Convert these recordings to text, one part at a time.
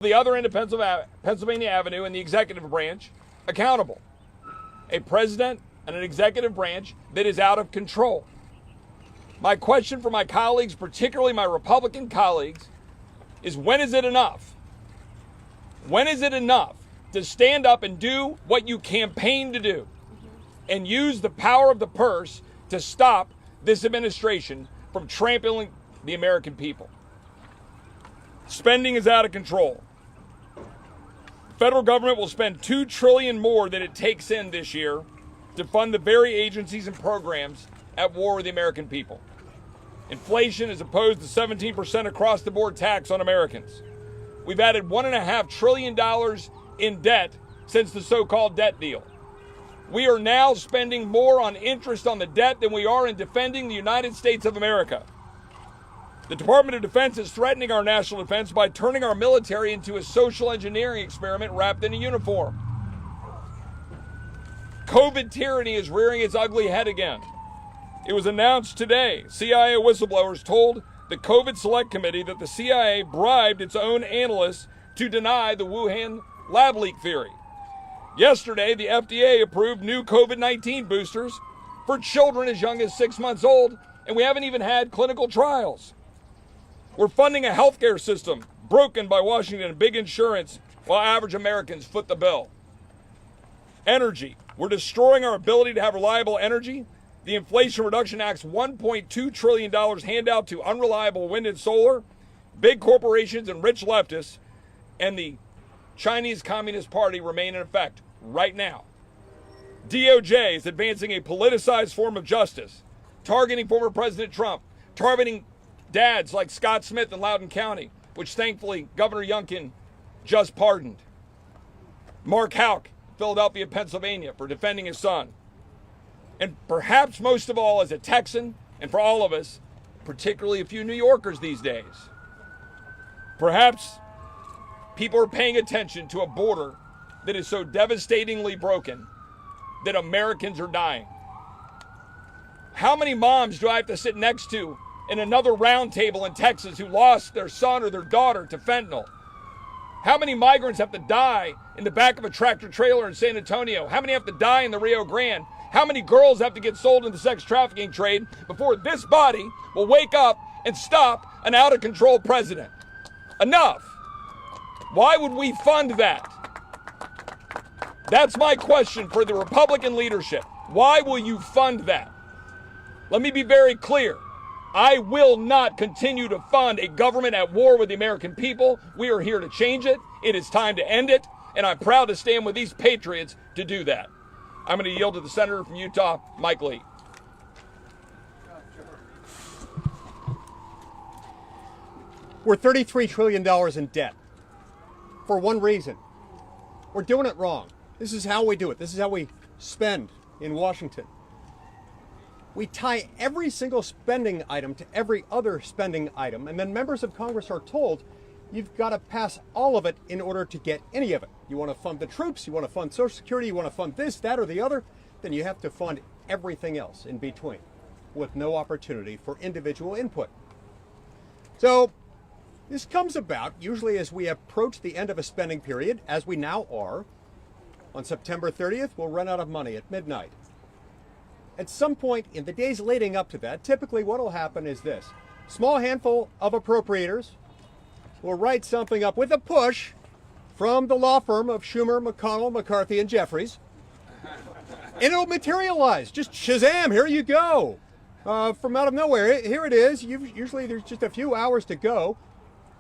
the other end of Pennsylvania Avenue and the executive branch accountable. A president and an executive branch that is out of control. My question for my colleagues, particularly my Republican colleagues, is when is it enough? When is it enough to stand up and do what you campaigned to do and use the power of the purse to stop this administration from trampling the American people? Spending is out of control. The federal government will spend $2 trillion more than it takes in this year to fund the very agencies and programs at war with the American people. Inflation is opposed to 17% across the board tax on Americans. We've added $1.5 trillion in debt since the so-called debt deal. We are now spending more on interest on the debt than we are in defending the United States of America. The Department of Defense is threatening our national defense by turning our military into a social engineering experiment wrapped in a uniform. COVID tyranny is rearing its ugly head again. It was announced today, CIA whistleblowers told the COVID Select Committee that the CIA bribed its own analysts to deny the Wuhan lab leak theory. Yesterday, the FDA approved new COVID-19 boosters for children as young as 6 months old, and we haven't even had clinical trials. We're funding a healthcare system broken by Washington and big insurance while average Americans foot the bill. Energy. We're destroying our ability to have reliable energy. The Inflation Reduction Act's $1.2 trillion handout to unreliable wind and solar, big corporations and rich leftists, and the Chinese Communist Party remain in effect right now. DOJ is advancing a politicized form of justice, targeting former President Trump, targeting dads like Scott Smith in Loudoun County, which thankfully Governor Youngkin just pardoned. Mark Houck, Philadelphia, Pennsylvania, for defending his son. And perhaps most of all, as a Texan, and for all of us, particularly a few New Yorkers these days, perhaps people are paying attention to a border that is so devastatingly broken that Americans are dying. How many moms do I have to sit next to in another round table in Texas who lost their son or their daughter to fentanyl? How many migrants have to die in the back of a tractor trailer in San Antonio? How many have to die in the Rio Grande? How many girls have to get sold in the sex trafficking trade before this body will wake up and stop an out-of-control president? Enough. Why would we fund that? That's my question for the Republican leadership. Why will you fund that? Let me be very clear. I will not continue to fund a government at war with the American people. We are here to change it. It is time to end it. And I'm proud to stand with these patriots to do that. I'm going to yield to the senator from Utah, Mike Lee. We're $33 trillion in debt for one reason. We're doing it wrong. This is how we do it. This is how we spend in Washington. We tie every single spending item to every other spending item, and then members of Congress are told you've got to pass all of it in order to get any of it. You want to fund the troops, you want to fund Social Security, you want to fund this, that, or the other, then you have to fund everything else in between with no opportunity for individual input. So this comes about usually as we approach the end of a spending period, as we now are. On September 30th, we'll run out of money at midnight. At some point in the days leading up to that, typically what will happen is this. Small handful of appropriators will write something up with a push from the law firm of Schumer, McConnell, McCarthy, and Jeffries. And it'll materialize. Just shazam, here you go. From out of nowhere, here it is. Usually there's just a few hours to go.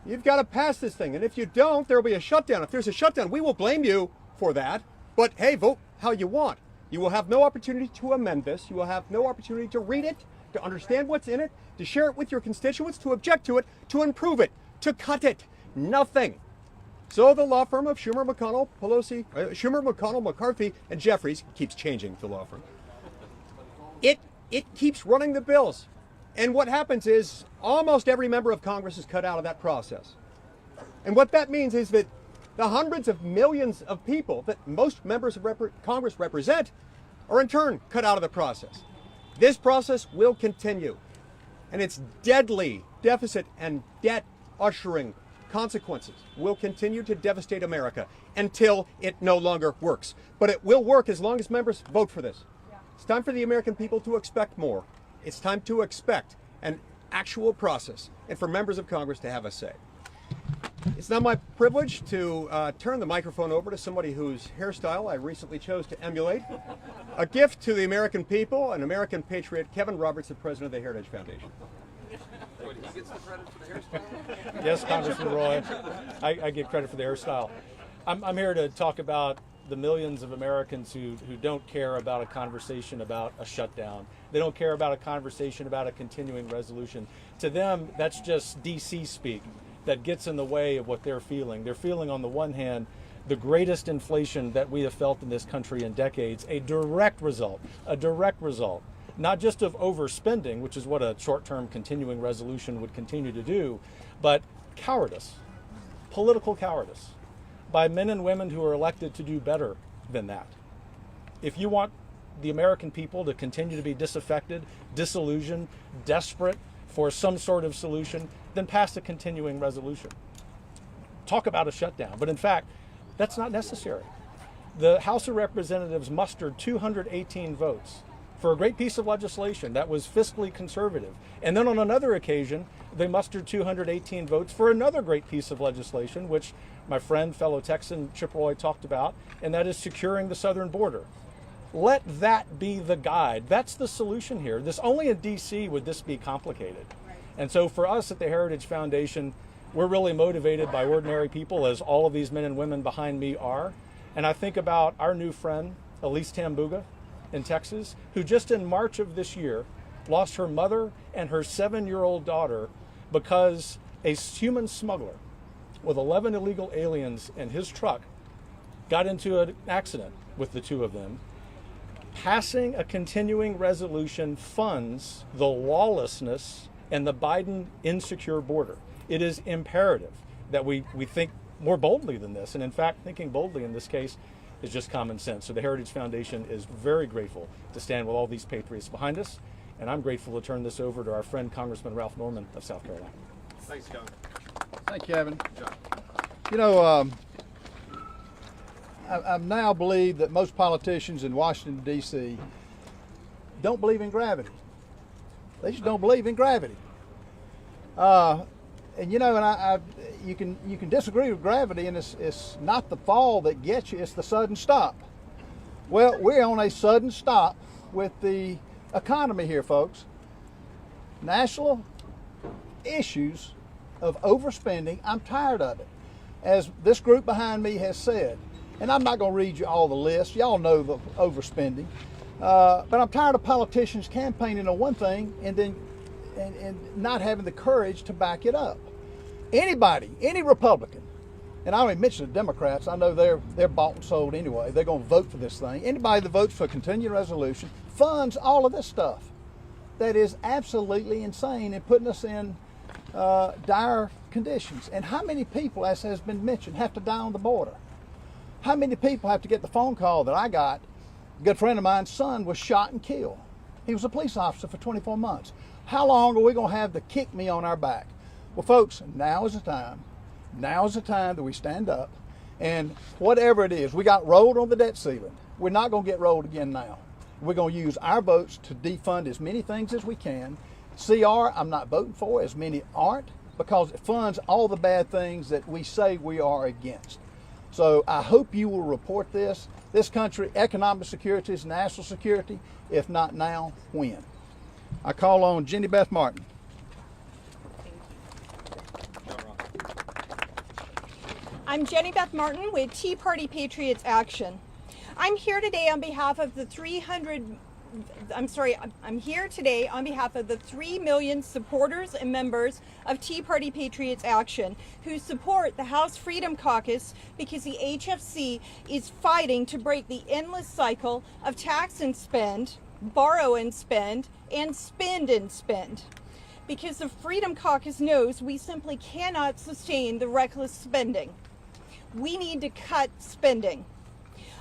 You've got to pass this thing. And if you don't, there'll be a shutdown. If there's a shutdown, we will blame you for that. But hey, vote how you want. You will have no opportunity to amend this. You will have no opportunity to read it, to understand what's in it, to share it with your constituents, to object to it, to improve it, to cut it. Nothing. So the law firm of Schumer, McConnell, McCarthy, and Jeffries keeps changing the law firm. It keeps running the bills. And what happens is almost every member of Congress is cut out of that process. And what that means is that the hundreds of millions of people that most members of Congress represent are in turn cut out of the process. This process will continue. And it's deadly deficit and debt ushering consequences will continue to devastate America until it no longer works. But it will work as long as members vote for this. It's time for the American people to expect more. It's time to expect an actual process and for members of Congress to have a say. It's now my privilege to turn the microphone over to somebody whose hairstyle I recently chose to emulate. A gift to the American people, an American patriot, Kevin Roberts, the president of the Heritage Foundation. Wait, he gets the credit for the hairstyle? Yes, Congressman Roy, I give credit for the hairstyle. I'm here to talk about the millions of Americans who don't care about a conversation about a shutdown. They don't care about a conversation about a continuing resolution. To them, that's just DC speak that gets in the way of what they're feeling. They're feeling, on the one hand, the greatest inflation that we have felt in this country in decades, a direct result, not just of overspending, which is what a short-term continuing resolution would continue to do, but cowardice, political cowardice, by men and women who are elected to do better than that. If you want the American people to continue to be disaffected, disillusioned, desperate for some sort of solution, then pass a continuing resolution. Talk about a shutdown, but in fact, that's not necessary. The House of Representatives mustered 218 votes for a great piece of legislation that was fiscally conservative. And then on another occasion, they mustered 218 votes for another great piece of legislation, which my friend, fellow Texan Chip Roy talked about, and that is securing the southern border. Let that be the guide. That's the solution here. Only in DC would this be complicated. And so for us at the Heritage Foundation, we're really motivated by ordinary people, as all of these men and women behind me are. And I think about our new friend, Elise Tambuga in Texas, who just in March of this year lost her mother and her 7-year-old daughter because a human smuggler with 11 illegal aliens in his truck got into an accident with the two of them. Passing a continuing resolution funds the lawlessness and the Biden insecure border. It is imperative that we think more boldly than this. And in fact, thinking boldly in this case is just common sense. So the Heritage Foundation is very grateful to stand with all these patriots behind us. And I'm grateful to turn this over to our friend, Congressman Ralph Norman of South Carolina. Thanks, Kevin. Thank you, Kevin. Good job. You know, I now believe that most politicians in Washington, D.C. don't believe in gravity. They just don't believe in gravity. And you know, and you can disagree with gravity, and it's not the fall that gets you; it's the sudden stop. Well, we're on a sudden stop with the economy here, folks. National issues of overspending. I'm tired of it, as this group behind me has said. And I'm not going to read you all the lists. Y'all know the overspending. But I'm tired of politicians campaigning on one thing and then and not having the courage to back it up. Anybody, any Republican, and I don't even mention the Democrats, I know they're bought and sold anyway. They're going to vote for this thing. Anybody that votes for a continuing resolution funds all of this stuff. That is absolutely insane and putting us in dire conditions. And how many people, as has been mentioned, have to die on the border? How many people have to get the phone call that I got? A good friend of mine's son was shot and killed. He was a police officer for 24 months. How long are we going to have the kick me on our back? Well, folks, now is the time. Now is the time that we stand up. And whatever it is, we got rolled on the debt ceiling. We're not going to get rolled again now. We're going to use our votes to defund as many things as we can. CR, I'm not voting for, as many aren't, because it funds all the bad things that we say we are against. So I hope you will report this. This country, economic security is national security. If not now, when? I call on Jenny Beth Martin. I'm Jenny Beth Martin with Tea Party Patriots Action. I'm here today on behalf of the 3 million supporters and members of Tea Party Patriots Action who support the House Freedom Caucus because the HFC is fighting to break the endless cycle of tax and spend, borrow and spend, and spend and spend. Because the Freedom Caucus knows we simply cannot sustain the reckless spending. We need to cut spending.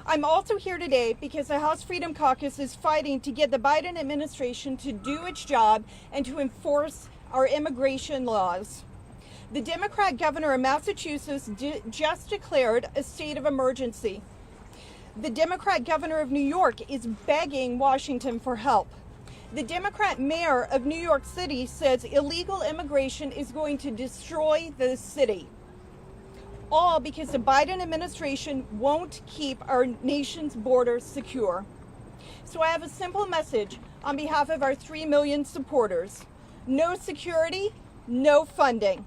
I'm also here today because the House Freedom Caucus is fighting to get the Biden administration to do its job and to enforce our immigration laws. The Democrat governor of Massachusetts just declared a state of emergency. The Democrat governor of New York is begging Washington for help. The Democrat mayor of New York City says illegal immigration is going to destroy the city. All because the Biden administration won't keep our nation's borders secure. So I have a simple message on behalf of our 3 million supporters. No security, no funding.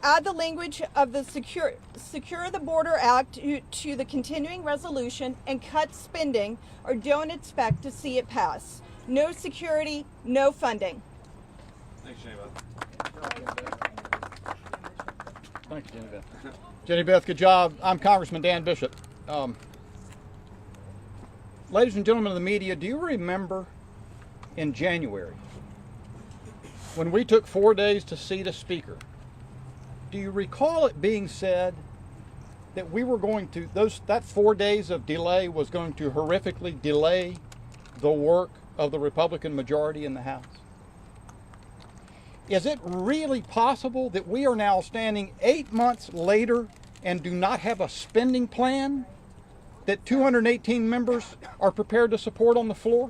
Add the language of the Secure the Border Act to the continuing resolution and cut spending, or don't expect to see it pass. No security, no funding. Thanks, Jenny Thank you, Jenny Beth. Jenny Beth, good job. I'm Congressman Dan Bishop. Ladies and gentlemen of the media, do you remember in January when we took 4 days to seat a speaker? Do you recall it being said that we were going to, that 4 days of delay was going to horrifically delay the work of the Republican majority in the House? Is it really possible that we are now standing 8 months later and do not have a spending plan that 218 members are prepared to support on the floor?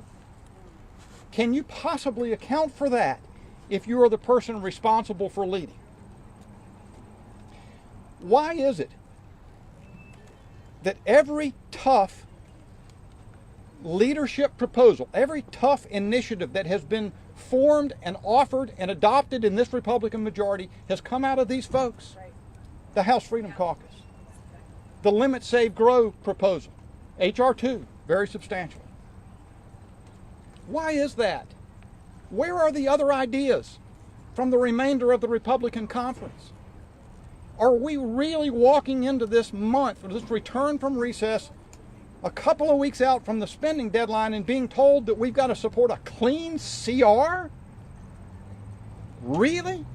Can you possibly account for that if you are the person responsible for leading? Why is it that every tough leadership proposal, every tough initiative that has been formed and offered and adopted in this Republican majority has come out of these folks? Right. The House Freedom Caucus, the Limit, Save, Grow proposal, H.R. 2, very substantial. Why is that? Where are the other ideas from the remainder of the Republican conference? Are we really walking into this month, or this return from recess, a couple of weeks out from the spending deadline and being told that we've got to support a clean CR? Really?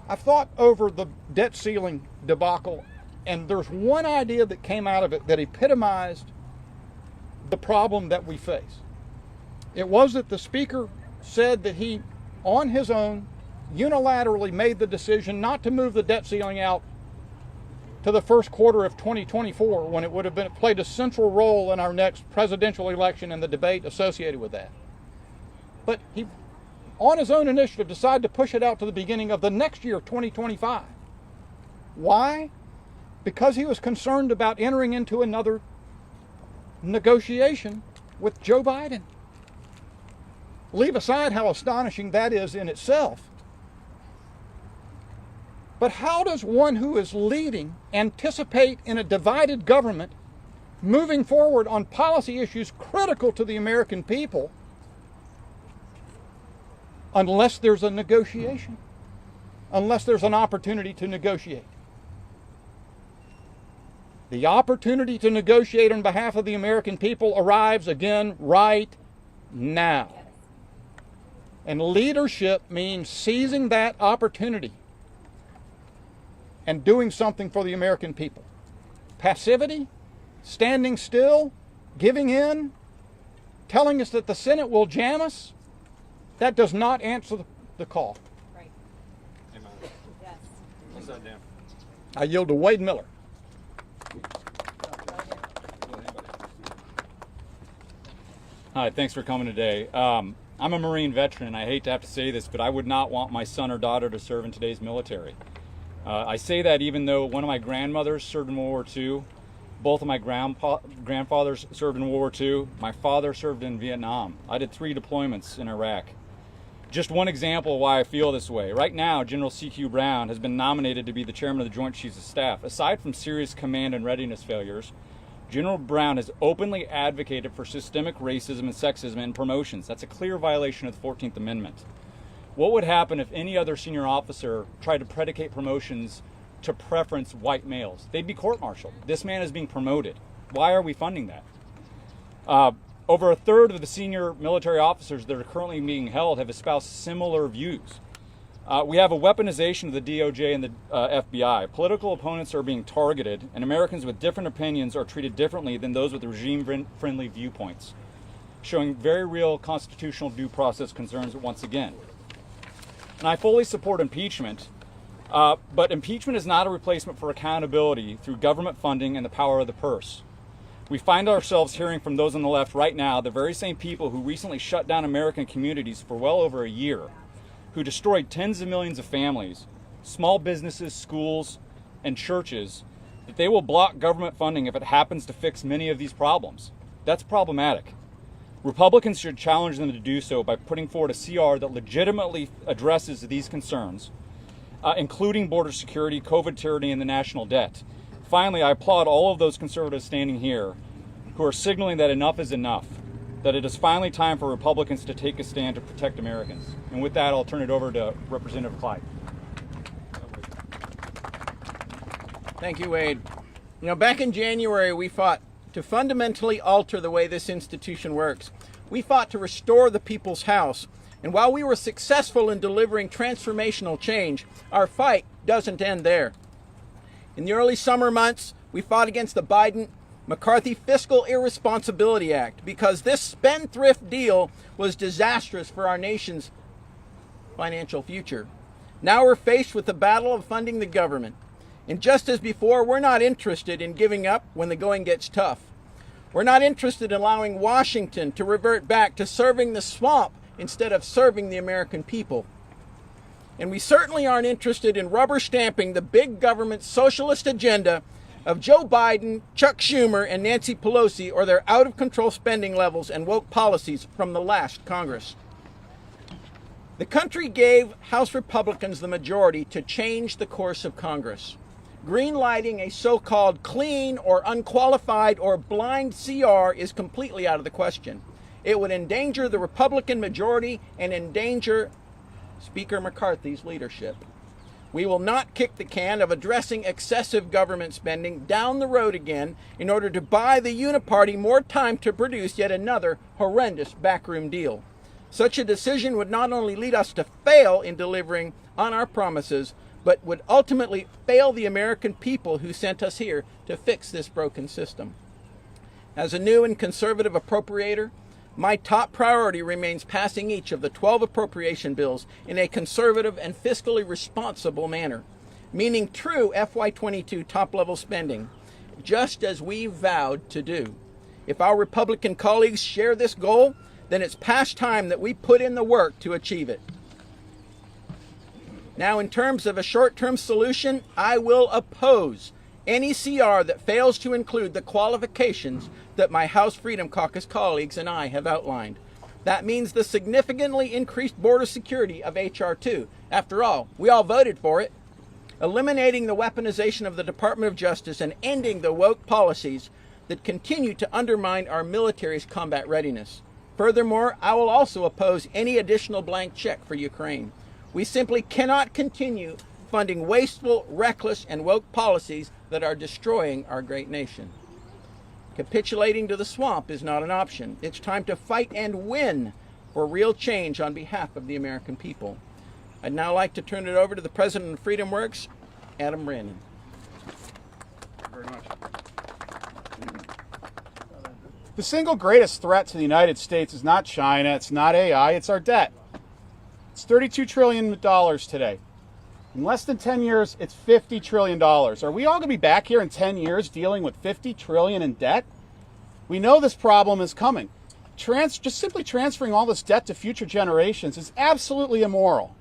I've thought over the debt ceiling debacle, and there's one idea that came out of it that epitomized the problem that we face. It was that the Speaker said that he, on his own, unilaterally made the decision not to move the debt ceiling out to the first quarter of 2024, when it would have played a central role in our next presidential election and the debate associated with that. But he, on his own initiative, decided to push it out to the beginning of the next year, 2025. Why? Because he was concerned about entering into another negotiation with Joe Biden. Leave aside how astonishing that is in itself. But how does one who is leading anticipate in a divided government moving forward on policy issues critical to the American people unless there's a negotiation, unless there's an opportunity to negotiate? The opportunity to negotiate on behalf of the American people arrives again right now. And leadership means seizing that opportunity and doing something for the American people. Passivity, standing still, giving in, telling us that the Senate will jam us, that does not answer the call. Right. Amen. Yes. What's that, Dan? I yield to Wade Miller. Hi, thanks for coming today. I'm a Marine veteran, and I hate to have to say this, but I would not want my son or daughter to serve in today's military. I say that even though one of my grandmothers served in World War II, both of my grandfathers served in World War II, my father served in Vietnam. I did 3 deployments in Iraq. Just one example of why I feel this way. Right now, General C.Q. Brown has been nominated to be the chairman of the Joint Chiefs of Staff. Aside from serious command and readiness failures, General Brown has openly advocated for systemic racism and sexism in promotions. That's a clear violation of the 14th Amendment. What would happen if any other senior officer tried to predicate promotions to preference white males? They'd be court-martialed. This man is being promoted. Why are we funding that? Over a third of the senior military officers that are currently being held have espoused similar views. We have a weaponization of the DOJ and the FBI. Political opponents are being targeted, and Americans with different opinions are treated differently than those with regime-friendly viewpoints, showing very real constitutional due process concerns once again. and I fully support impeachment. But impeachment is not a replacement for accountability through government funding and the power of the purse. We find ourselves hearing from those on the left right now, the very same people who recently shut down American communities for well over a year, who destroyed tens of millions of families, small businesses, schools, and churches, that they will block government funding if it happens to fix many of these problems. That's problematic. Republicans should challenge them to do so by putting forward a CR that legitimately addresses these concerns, including border security, COVID tyranny, and the national debt. Finally, I applaud all of those conservatives standing here who are signaling that enough is enough, that it is finally time for Republicans to take a stand to protect Americans. And with that, I'll turn it over to Representative Clyde. Thank you, Wade. You know, back in January, we fought to fundamentally alter the way this institution works. We fought to restore the people's house. And while we were successful in delivering transformational change, our fight doesn't end there. In the early summer months, we fought against the Biden-McCarthy Fiscal Irresponsibility Act because this spendthrift deal was disastrous for our nation's financial future. Now we're faced with the battle of funding the government. And just as before, we're not interested in giving up when the going gets tough. We're not interested in allowing Washington to revert back to serving the swamp instead of serving the American people. And we certainly aren't interested in rubber stamping the big government socialist agenda of Joe Biden, Chuck Schumer, and Nancy Pelosi, or their out-of-control spending levels and woke policies from the last Congress. The country gave House Republicans the majority to change the course of Congress. Greenlighting a so-called clean or unqualified or blind CR is completely out of the question. It would endanger the Republican majority and endanger Speaker McCarthy's leadership. We will not kick the can of addressing excessive government spending down the road again in order to buy the uniparty more time to produce yet another horrendous backroom deal. Such a decision would not only lead us to fail in delivering on our promises, but would ultimately fail the American people who sent us here to fix this broken system. As a new and conservative appropriator, my top priority remains passing each of the 12 appropriation bills in a conservative and fiscally responsible manner, meaning true FY22 top-level spending, just as we vowed to do. If our Republican colleagues share this goal, then it's past time that we put in the work to achieve it. Now, in terms of a short-term solution, I will oppose any CR that fails to include the qualifications that my House Freedom Caucus colleagues and I have outlined. That means the significantly increased border security of H.R. 2. After all, we all voted for it. Eliminating the weaponization of the Department of Justice and ending the woke policies that continue to undermine our military's combat readiness. Furthermore, I will also oppose any additional blank check for Ukraine. We simply cannot continue funding wasteful, reckless, and woke policies that are destroying our great nation. Capitulating to the swamp is not an option. It's time to fight and win for real change on behalf of the American people. I'd now like to turn it over to the President of Freedom Works, Adam Brandon. Thank you very much. The single greatest threat to the United States is not China, it's not AI, it's our debt. It's $32 trillion today. In less than 10 years, it's $50 trillion. Are we all going to be back here in 10 years dealing with $50 trillion in debt? We know this problem is coming. Just simply transferring all this debt to future generations is absolutely immoral.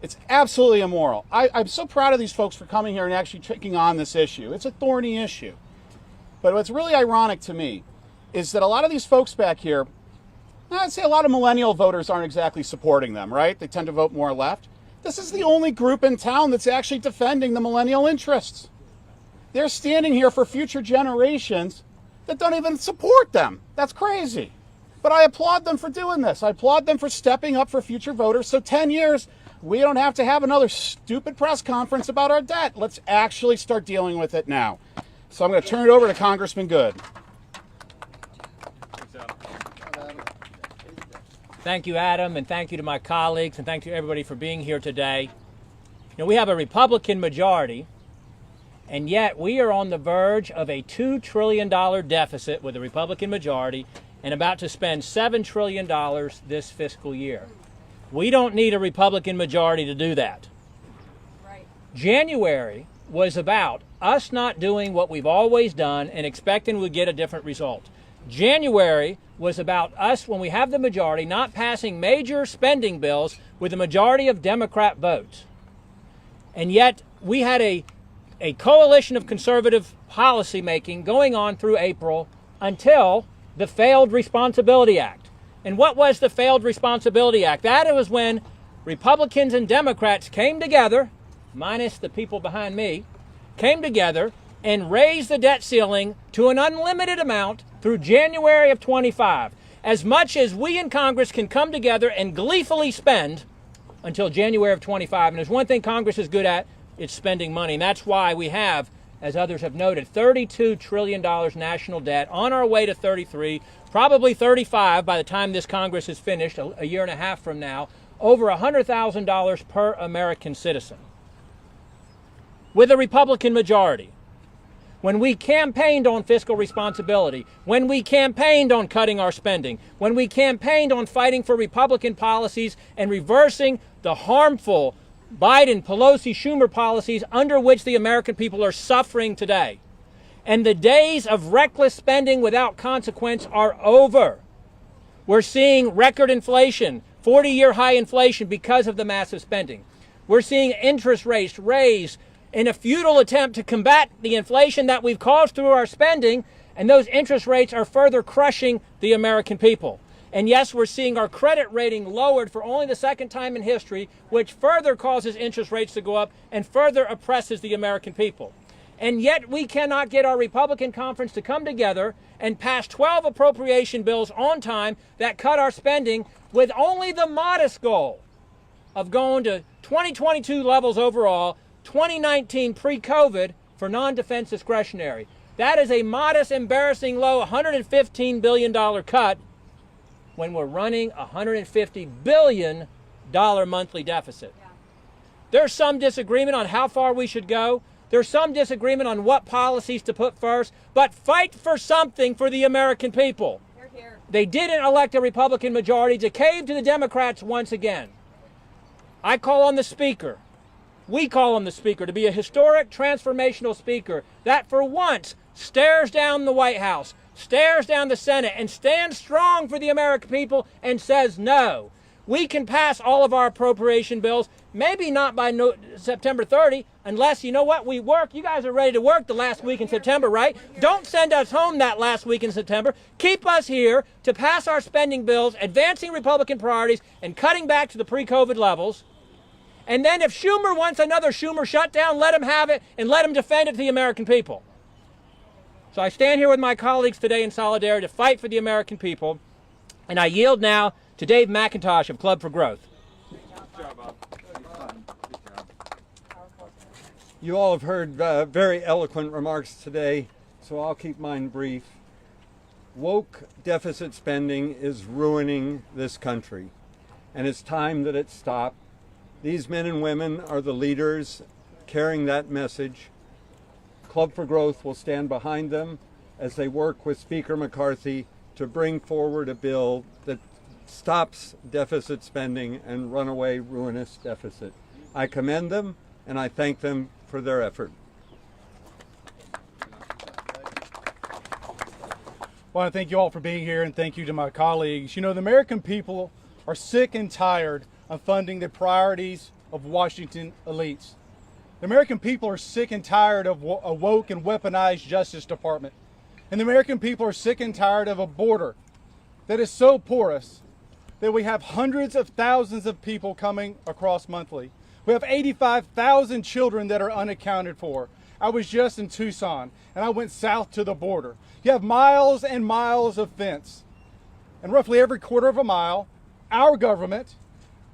It's absolutely immoral. I'm so proud of these folks for coming here and actually taking on this issue. It's a thorny issue. But what's really ironic to me is that a lot of these folks back here, I'd say a lot of millennial voters aren't exactly supporting them, right? They tend to vote more left. This is the only group in town that's actually defending the millennial interests. They're standing here for future generations that don't even support them. That's crazy. But I applaud them for doing this. I applaud them for stepping up for future voters. So 10 years, we don't have to have another stupid press conference about our debt. Let's actually start dealing with it now. So I'm going to turn it over to Congressman Good. Thank you, Adam, and thank you to my colleagues, and thank you everybody for being here today. You know, we have a Republican majority, and yet we are on the verge of a $2 trillion deficit with a Republican majority and about to spend $7 trillion this fiscal year. We don't need a Republican majority to do that. Right. January was about us not doing what we've always done and expecting we'd get a different result. January was about us, when we have the majority, not passing major spending bills with a majority of Democrat votes. And yet we had a coalition of conservative policy making going on through April until the failed Responsibility Act. And what was the failed Responsibility Act? That was when Republicans and Democrats came together, minus the people behind me, came together and raised the debt ceiling to an unlimited amount through January of 25, as much as we in Congress can come together and gleefully spend until January of 25. And there's one thing Congress is good at, it's spending money. And that's why we have, as others have noted, $32 trillion national debt, on our way to 33, probably 35 by the time this Congress is finished, a year and a half from now, over $100,000 per American citizen. With a Republican majority, when we campaigned on fiscal responsibility, when we campaigned on cutting our spending, when we campaigned on fighting for Republican policies and reversing the harmful Biden, Pelosi, Schumer policies under which the American people are suffering today. And the days of reckless spending without consequence are over. We're seeing record inflation, 40-year high inflation because of the massive spending. We're seeing interest rates raise in a futile attempt to combat the inflation that we've caused through our spending, and those interest rates are further crushing the American people. And yes, we're seeing our credit rating lowered for only the second time in history, which further causes interest rates to go up and further oppresses the American people. And yet we cannot get our Republican conference to come together and pass 12 appropriation bills on time that cut our spending, with only the modest goal of going to 2022 levels overall, 2019 pre-COVID for non-defense discretionary. That is a modest, embarrassing low $115 billion cut when we're running a $150 billion monthly deficit. Yeah. There's some disagreement on how far we should go. There's some disagreement on what policies to put first, but fight for something for the American people. Hear, hear. They didn't elect a Republican majority to cave to the Democrats once again. I call on the Speaker. We call on the Speaker to be a historic, transformational Speaker that for once stares down the White House, stares down the Senate, and stands strong for the American people and says no. We can pass all of our appropriation bills, maybe not by September 30, unless, you know what, we work. You guys are ready to work the last week in September, right? Don't send us home that last week in September. Keep us here to pass our spending bills, advancing Republican priorities, and cutting back to the pre-COVID levels. And then if Schumer wants another Schumer shutdown, let him have it and let him defend it to the American people. So I stand here with my colleagues today in solidarity to fight for the American people. And I yield now to Dave McIntosh of Club for Growth. You all have heard very eloquent remarks today, so I'll keep mine brief. Woke deficit spending is ruining this country, and it's time that it stop. These men and women are the leaders carrying that message. Club for Growth will stand behind them as they work with Speaker McCarthy to bring forward a bill that stops deficit spending and runaway ruinous deficit. I commend them and I thank them for their effort. I want to thank you all for being here, and thank you to my colleagues. You know, the American people are sick and tired of funding the priorities of Washington elites. The American people are sick and tired of a woke and weaponized Justice Department. And the American people are sick and tired of a border that is so porous that we have hundreds of thousands of people coming across monthly. We have 85,000 children that are unaccounted for. I was just in Tucson, and I went south to the border. You have miles and miles of fence. And roughly every quarter of a mile, our government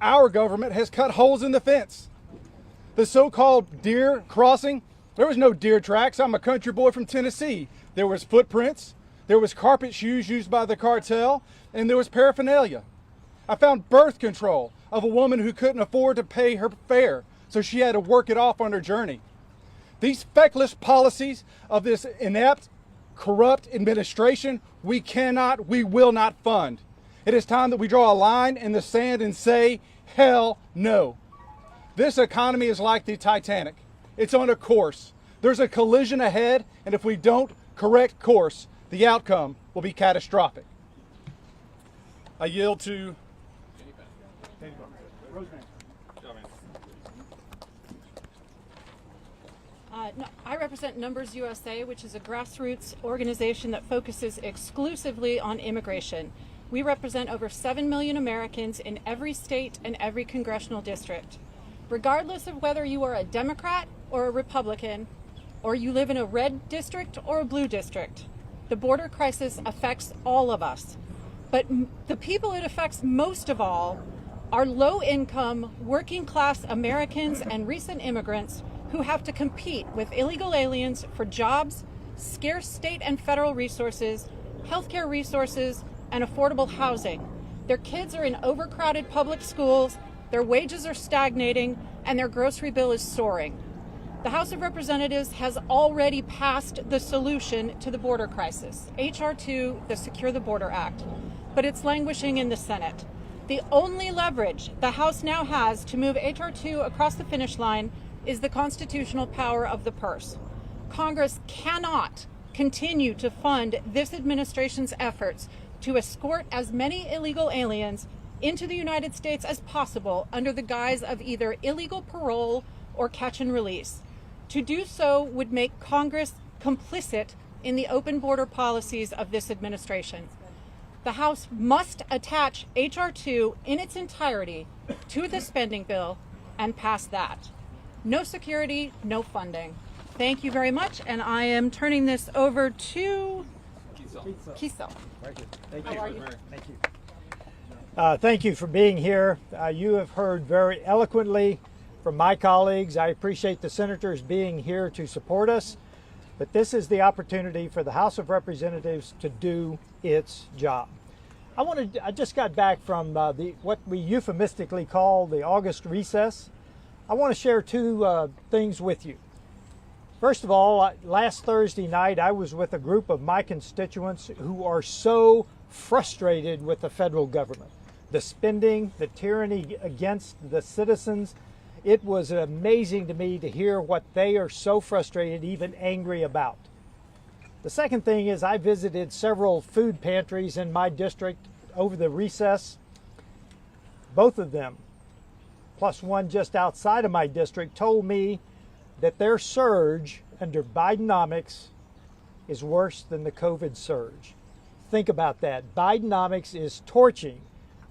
has cut holes in the fence. The so-called deer crossing, there was no deer tracks. I'm a country boy from Tennessee. There was footprints, there was carpet shoes used by the cartel, and there was paraphernalia. I found birth control of a woman who couldn't afford to pay her fare, so she had to work it off on her journey. These feckless policies of this inept, corrupt administration, we will not fund. It is time that we draw a line in the sand and say, Hell no. This economy is like the Titanic. It's on a course. There's a collision ahead, and if we don't correct course, the outcome will be catastrophic. I yield to No, I represent Numbers USA, which is a grassroots organization that focuses exclusively on immigration. We represent over 7 million Americans in every state and every congressional district. Regardless of whether you are a Democrat or a Republican, or you live in a red district or a blue district, the border crisis affects all of us. But the people it affects most of all are low-income, working-class Americans and recent immigrants who have to compete with illegal aliens for jobs, scarce state and federal resources, healthcare resources, and affordable housing. Their kids are in overcrowded public schools, their wages are stagnating, and their grocery bill is soaring. The House of Representatives has already passed the solution to the border crisis, H.R. 2, the Secure the Border Act, but it's languishing in the Senate. The only leverage the House now has to move H.R. 2 across the finish line is the constitutional power of the purse. Congress cannot continue to fund this administration's efforts to escort as many illegal aliens into the United States as possible under the guise of either illegal parole or catch and release. To do so would make Congress complicit in the open border policies of this administration. The House must attach H.R. 2 in its entirety to the spending bill and pass that. No security, no funding. Thank you very much, and I am turning this over to Kiesel. Thank you. How are you? Thank you. Thank you for being here. You have heard very eloquently from my colleagues. I appreciate the senators being here to support us, but this is the opportunity for the House of Representatives to do its job. I just got back from what we euphemistically call the August recess. I want to share two things with you. First of all, last Thursday night, I was with a group of my constituents who are so frustrated with the federal government. The spending, the tyranny against the citizens. It was amazing to me to hear what they are so frustrated, even angry about. The second thing is I visited several food pantries in my district over the recess. Both of them, plus one just outside of my district, told me that their surge under Bidenomics is worse than the COVID surge. Think about that. Bidenomics is torching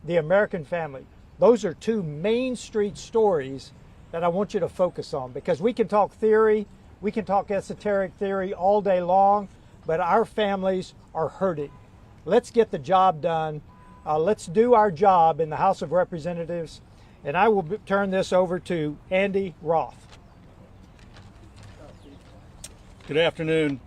the American family. Those are two Main Street stories that I want you to focus on, because we can talk theory, we can talk esoteric theory all day long, but our families are hurting. Let's get the job done. Let's do our job in the House of Representatives. And I will turn this over to Andy Roth. Good afternoon.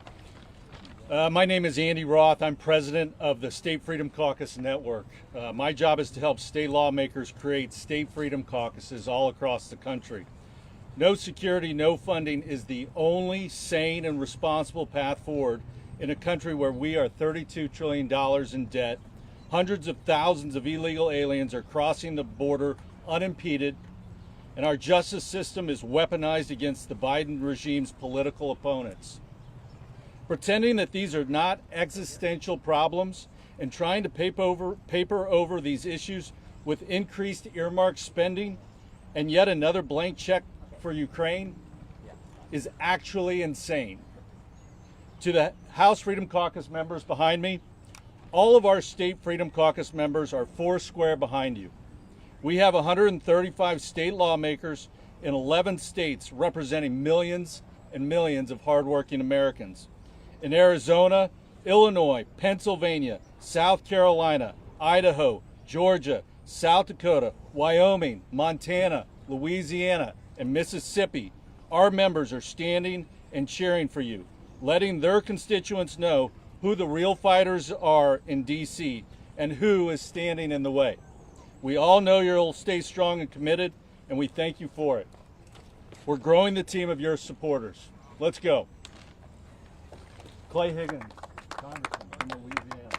My name is Andy Roth. I'm president of the State Freedom Caucus Network. My job is to help state lawmakers create state freedom caucuses all across the country. No security, no funding is the only sane and responsible path forward in a country where we are $32 trillion in debt. Hundreds of thousands of illegal aliens are crossing the border unimpeded, and our justice system is weaponized against the Biden regime's political opponents. Pretending that these are not existential problems and trying to paper over these issues with increased earmark spending and yet another blank check for Ukraine is actually insane. To the House Freedom Caucus members behind me, all of our State Freedom Caucus members are four square behind you. We have 135 state lawmakers in 11 states representing millions and millions of hardworking Americans. In Arizona, Illinois, Pennsylvania, South Carolina, Idaho, Georgia, South Dakota, Wyoming, Montana, Louisiana, and Mississippi, our members are standing and cheering for you, letting their constituents know who the real fighters are in D.C. and who is standing in the way. We all know you'll stay strong and committed, and we thank you for it. We're growing the team of your supporters. Let's go. Clay Higgins, Congressman from Louisiana.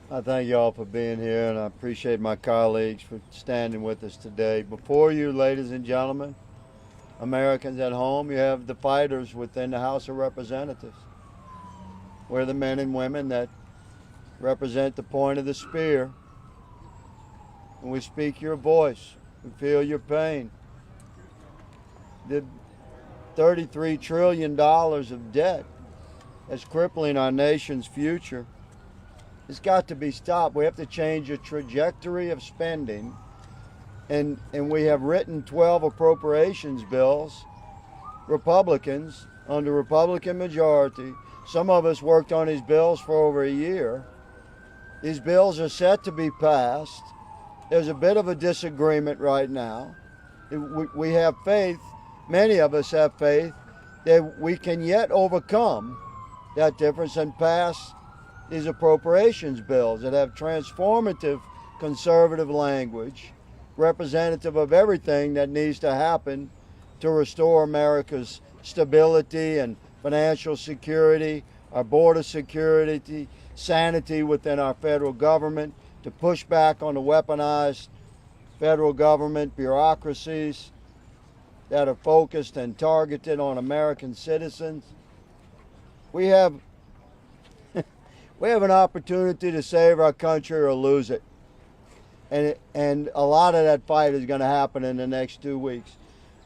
I thank you all for being here, and I appreciate my colleagues for standing with us today. Before you, ladies and gentlemen, Americans at home, you have the fighters within the House of Representatives. We're the men and women that represent the point of the spear. And we speak your voice. We feel your pain. The $33 trillion of debt that's crippling our nation's future. It's got to be stopped. We have to change the trajectory of spending. And we have written 12 appropriations bills, Republicans, under Republican majority. Some of us worked on these bills for over a year. These bills are set to be passed. There's a bit of a disagreement right now. We have faith, many of us have faith, that we can yet overcome that difference and pass these appropriations bills that have transformative conservative language, representative of everything that needs to happen to restore America's stability and financial security, our border security, sanity within our federal government, to push back on the weaponized federal government bureaucracies that are focused and targeted on American citizens. We have an opportunity to save our country or lose it. And a lot of that fight is going to happen in the next 2 weeks.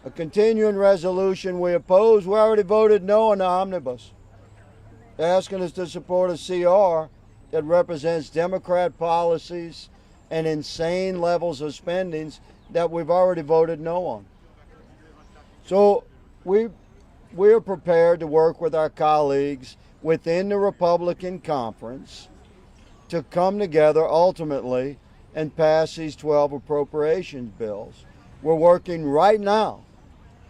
A continuing resolution we oppose, we already voted no on the omnibus. They're asking us to support a CR that represents Democrat policies and insane levels of spendings that we've already voted no on. So we're prepared to work with our colleagues within the Republican conference to come together ultimately and pass these 12 appropriations bills. We're working right now,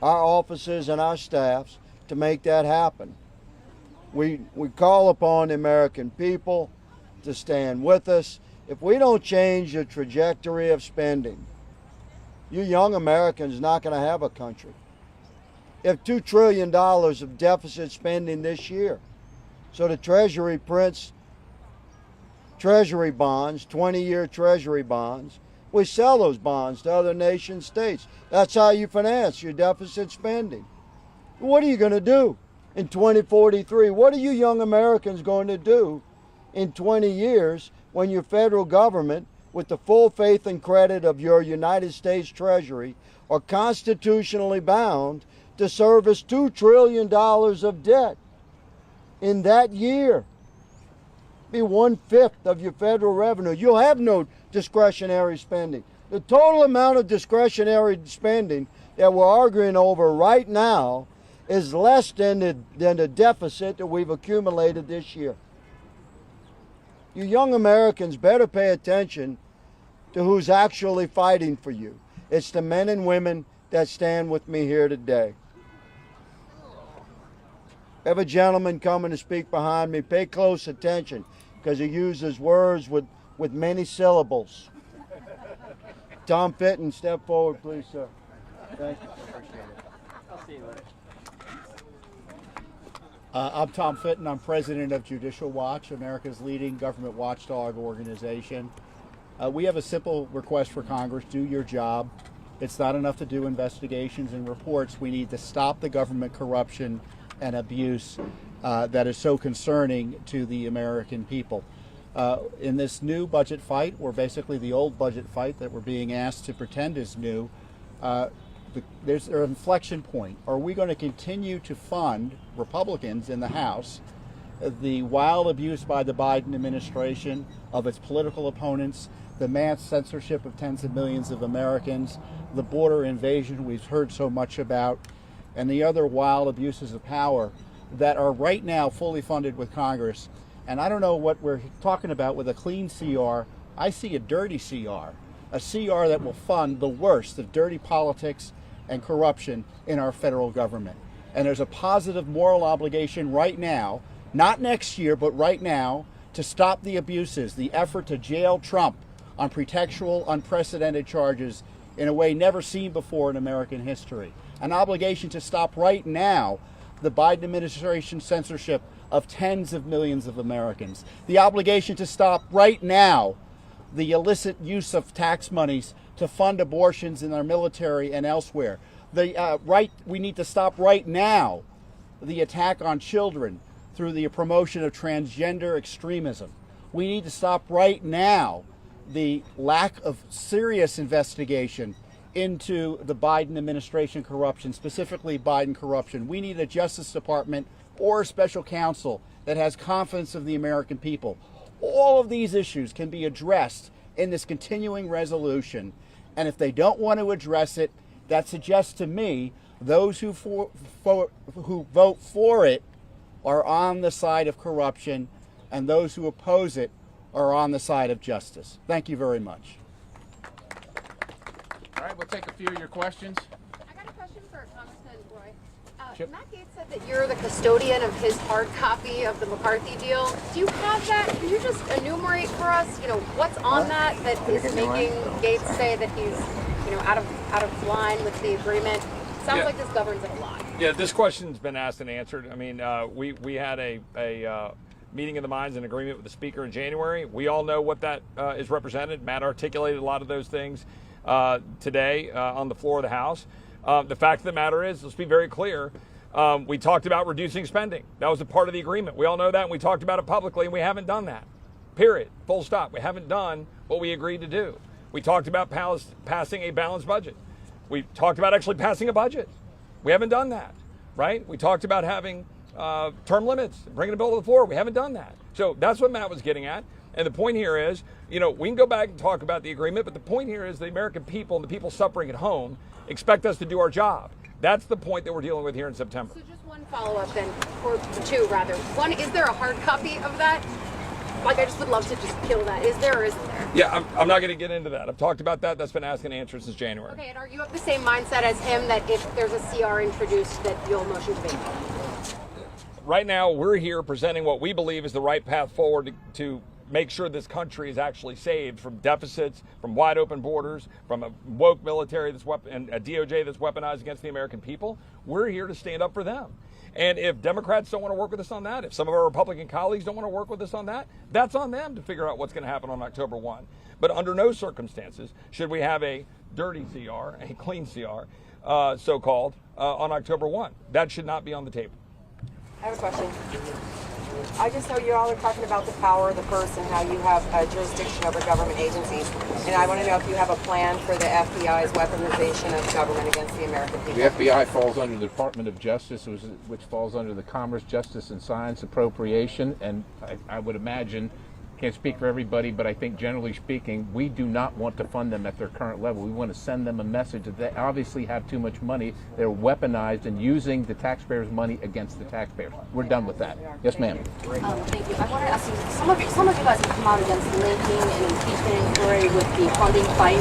our offices and our staffs, to make that happen. We call upon the American people to stand with us. If we don't change the trajectory of spending, you young Americans are not going to have a country. You have $2 trillion of deficit spending this year. So the Treasury prints Treasury bonds, 20-year Treasury bonds. We sell those bonds to other nation states. That's how you finance your deficit spending. What are you going to do in 2043? What are you young Americans going to do in 20 years when your federal government, with the full faith and credit of your United States Treasury, are constitutionally bound to service $2 trillion of debt in that year? Be 1/5 of your federal revenue. You'll have no discretionary spending. The total amount of discretionary spending that we're arguing over right now is less than the deficit that we've accumulated this year. You young Americans better pay attention to who's actually fighting for you. It's the men and women that stand with me here today. I have a gentleman coming to speak behind me. Pay close attention, because he uses words with many syllables. Tom Fitton, step forward, please, sir. Thank you. I'll see you later. I'm Tom Fitton. I'm president of Judicial Watch, America's leading government watchdog organization. We have a simple request for Congress: do your job. It's not enough to do investigations and reports. We need to stop the government corruption and abuse that is so concerning to the American people. In this new budget fight, or basically the old budget fight that we're being asked to pretend is new, there's an inflection point. Are we going to continue to fund Republicans in the House the wild abuse by the Biden administration of its political opponents, the mass censorship of tens of millions of Americans, the border invasion we've heard so much about, and the other wild abuses of power that are right now fully funded with Congress? And I don't know what we're talking about with a clean CR. I see a dirty CR, a CR that will fund the worst of dirty politics and corruption in our federal government. And there's a positive moral obligation right now, not next year, but right now, to stop the abuses, the effort to jail Trump on pretextual, unprecedented charges in a way never seen before in American history. An obligation to stop right now the Biden administration's censorship of tens of millions of Americans. The obligation to stop right now the illicit use of tax monies to fund abortions in our military and elsewhere. We need to stop right now the attack on children through the promotion of transgender extremism. We need to stop right now the lack of serious investigation into the Biden administration corruption, specifically Biden corruption. We need a Justice Department or a special counsel that has confidence of the American people. All of these issues can be addressed in this continuing resolution, and if they don't want to address it, that suggests to me those who vote for it are on the side of corruption, and those who oppose it are on the side of justice. Thank you very much. All right, we'll take a few of your questions. I got a question for Congressman Roy. Matt Gaetz said that you're the custodian of his hard copy of the McCarthy deal. Do you have that? Can you just enumerate for us, what's on that is making Gaetz say that he's, out of line with the agreement? Sounds like this governs it a lot. Yeah, this question's been asked and answered. I mean, we had a meeting of the minds and agreement with the Speaker in January. We all know what that is represented. Matt articulated a lot of those things today on the floor of the House. The fact of the matter is, let's be very clear, we talked about reducing spending. That was a part of the agreement. We all know that, and we talked about it publicly, and we haven't done that. Period. Full stop. We haven't done what we agreed to do. We talked about passing a balanced budget. We talked about actually passing a budget. We haven't done that, right? We talked about having term limits, bringing a bill to the floor. We haven't done that. So that's what Matt was getting at. And the point here is, we can go back and talk about the agreement, but the point here is the American people and the people suffering at home expect us to do our job. That's the point that we're dealing with here in September. So just one follow-up then, or two rather. One, is there a hard copy of that? I just would love to just kill that. Is there or isn't there? Yeah, I'm not going to get into that. I've talked about that. That's been asked and answered since January. Okay, and are you of the same mindset as him that if there's a CR introduced that you'll motion to vacate? Right now, we're here presenting what we believe is the right path forward to make sure this country is actually saved from deficits, from wide open borders, from a woke military and a DOJ that's weaponized against the American people. We're here to stand up for them. And if Democrats don't want to work with us on that, if some of our Republican colleagues don't want to work with us on that, that's on them to figure out what's going to happen on October 1. But under no circumstances should we have a dirty CR, a clean CR, so-called, on October 1. That should not be on the table. I have a question. I just know you all are talking about the power of the purse and how you have jurisdiction over government agencies. And I want to know if you have a plan for the FBI's weaponization of government against the American people. The FBI falls under the Department of Justice, which falls under the Commerce, Justice, and Science Appropriation. And I would imagine, can't speak for everybody, but I think generally speaking, we do not want to fund them at their current level. We want to send them a message that they obviously have too much money. They're weaponized and using the taxpayers' money against the taxpayers. We're done with that. Yes, ma'am. Thank you. I want to ask you, some of you guys have come out against linking an impeachment inquiry with the funding fight.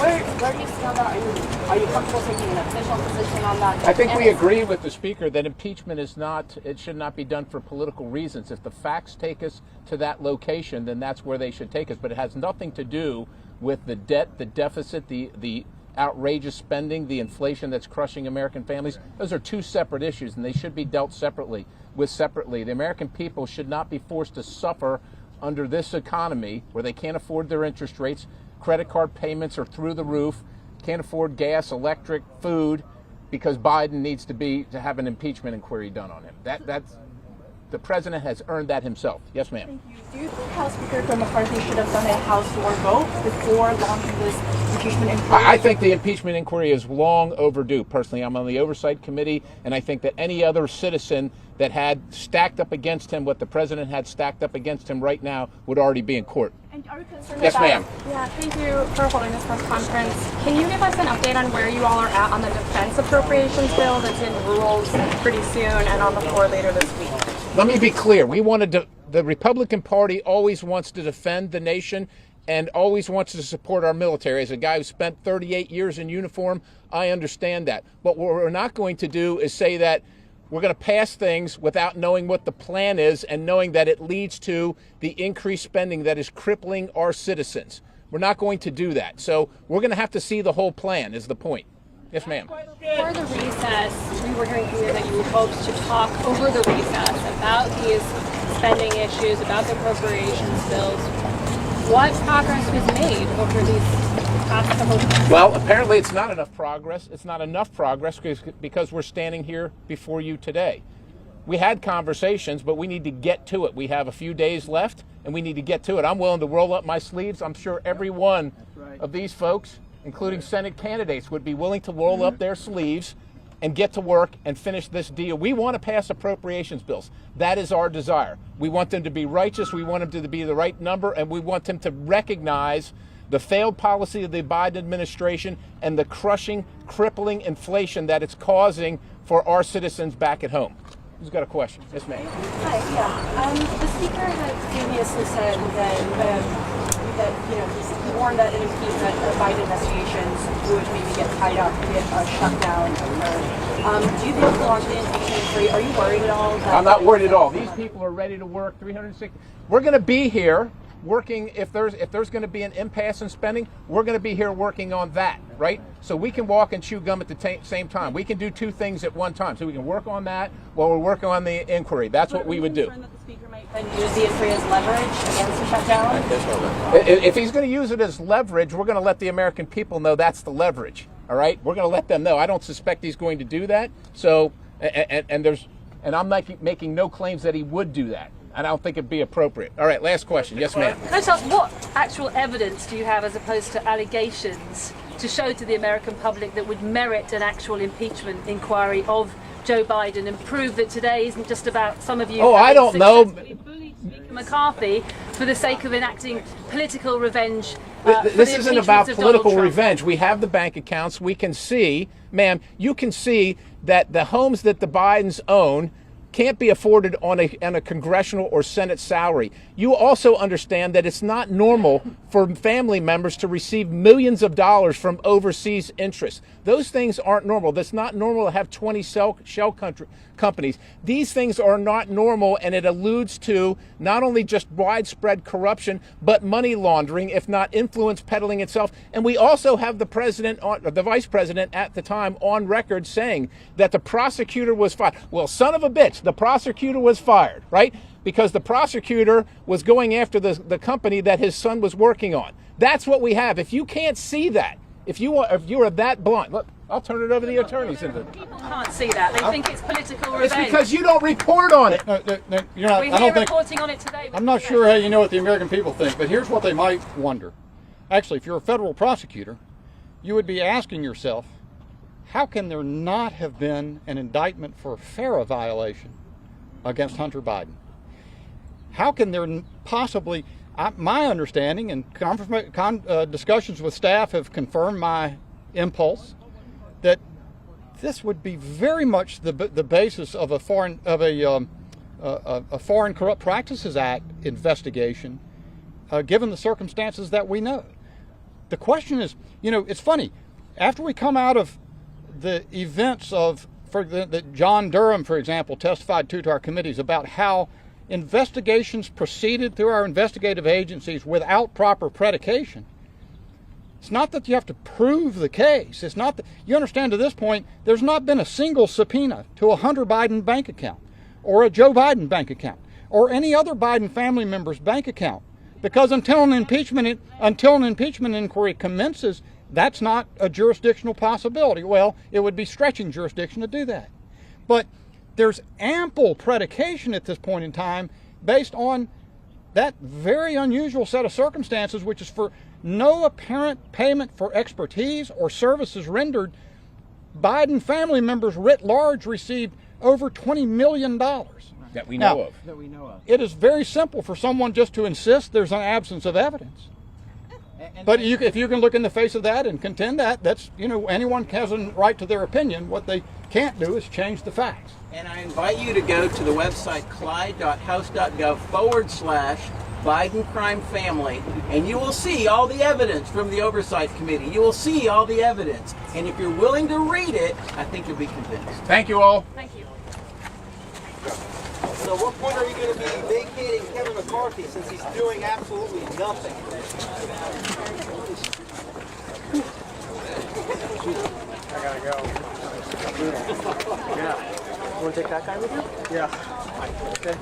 Where do you stand on that? Are you comfortable taking an official position on that? I think we agree with the Speaker that impeachment it should not be done for political reasons. If the facts take us to that location, then that's where they should take us. But it has nothing to do with the debt, the deficit, the outrageous spending, the inflation that's crushing American families. Those are two separate issues, and they should be dealt separately. The American people should not be forced to suffer under this economy where they can't afford their interest rates, credit card payments are through the roof, can't afford gas, electric, food, because Biden needs to have an impeachment inquiry done on him. That's the president has earned that himself. Yes, ma'am. Thank you. Do you think House Speaker Kevin McCarthy should have done a House floor vote before launching this impeachment inquiry? I think the impeachment inquiry is long overdue. Personally, I'm on the Oversight Committee, and I think that any other citizen that had stacked up against him what the president had stacked up against him right now would already be in court. And are you concerned Yes, ma'am. Yeah, thank you for holding this press conference. Can you give us an update on where you all are at on the defense appropriations bill that's in rules pretty soon and on the floor later this week? Let me be clear. The Republican Party always wants to defend the nation and always wants to support our military. As a guy who spent 38 years in uniform, I understand that. But what we're not going to do is say that we're going to pass things without knowing what the plan is and knowing that it leads to the increased spending that is crippling our citizens. We're not going to do that. So we're going to have to see the whole plan is the point. Yes, ma'am. For the recess, we were hearing from you that you hoped to talk over the recess about these spending issues, about the appropriations bills. What progress was made over these past couple of months? Well, apparently it's not enough progress. It's not enough progress because we're standing here before you today. We had conversations, but we need to get to it. We have a few days left, and we need to get to it. I'm willing to roll up my sleeves. I'm sure every one of these folks, including Senate candidates, would be willing to roll up their sleeves and get to work and finish this deal. We want to pass appropriations bills. That is our desire. We want them to be righteous. We want them to be the right number, and we want them to recognize the failed policy of the Biden administration and the crushing, crippling inflation that it's causing for our citizens back at home. Who's got a question? Yes, ma'am. Hi, yeah. The Speaker had previously said that he's warned that an impeachment of Biden investigations would maybe get tied up if a shutdown occurred. Do you think we'll launch the impeachment free? Are you worried at all? I'm not worried at all. These people are ready to work 360. We're going to be here working. If there's going to be an impasse in spending, we're going to be here working on that, right? So we can walk and chew gum at the same time. We can do two things at one time. So we can work on that while we're working on the inquiry. That's what we would do. And use the inquiry as leverage against the shutdown? If he's going to use it as leverage, we're going to let the American people know that's the leverage. All right, we're going to let them know. I don't suspect he's going to do that. So, and I'm making no claims that he would do that. I don't think it'd be appropriate. All right, last question. Yes, ma'am. Can I just ask, what actual evidence do you have as opposed to allegations to show to the American public that would merit an actual impeachment inquiry of Joe Biden and prove that today isn't just about some of you? Oh, I don't know. Bullied Speaker McCarthy for the sake of enacting political revenge. This isn't about political revenge. We have the bank accounts. We can see, ma'am, you can see that the homes that the Bidens own can't be afforded on a congressional or Senate salary. You also understand that it's not normal for family members to receive millions of dollars from overseas interests. Those things aren't normal. That's not normal to have 20 shell companies. These things are not normal, and it alludes to not only just widespread corruption, but money laundering, if not influence peddling itself. And we also have the vice president at the time on record saying that the prosecutor was fired. Well, son of a bitch, the prosecutor was fired, right? Because the prosecutor was going after the company that his son was working on. That's what we have. If you can't see that, if you are that blind, look, I'll turn it over to the attorneys. People can't see that. They think it's political revenge. It's because you don't report on it. You're not, We're here reporting on it today. I'm not sure how you know what the American people think, but here's what they might wonder. Actually, if you're a federal prosecutor, you would be asking yourself, how can there not have been an indictment for a FARA violation against Hunter Biden? How can there possibly, my understanding and discussions with staff have confirmed my impulse that this would be very much the basis of a Foreign Corrupt Practices Act investigation, given the circumstances that we know. The question is, it's funny, after we come out of the events that John Durham, for example, testified to our committees about how investigations proceeded through our investigative agencies without proper predication. It's not that you have to prove the case. It's not that, you understand, to this point, there's not been a single subpoena to a Hunter Biden bank account or a Joe Biden bank account or any other Biden family member's bank account, because until an impeachment inquiry commences, that's not a jurisdictional possibility. Well, it would be stretching jurisdiction to do that. But there's ample predication at this point in time based on that very unusual set of circumstances, which is for no apparent payment for expertise or services rendered. Biden family members writ large received over $20 million. That we know of. It is very simple for someone just to insist there's an absence of evidence. But if you can look in the face of that and contend that's, anyone has a right to their opinion. What they can't do is change the facts. And I invite you to go to the website clyde.house.gov/Biden crime family, and you will see all the evidence from the Oversight Committee. You will see all the evidence. And if you're willing to read it, I think you'll be convinced. Thank you all. Thank you. So at what point are you going to be vacating Kevin McCarthy since he's doing absolutely nothing? I gotta go. Yeah. You want to take that guy with you? Yeah. Okay.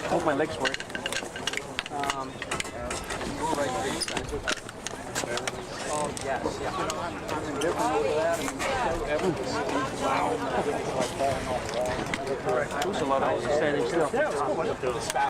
Hope my legs work. Oh, yes, yeah. I'm indifferent over that and evidence. Wow. There's a lot of standing still.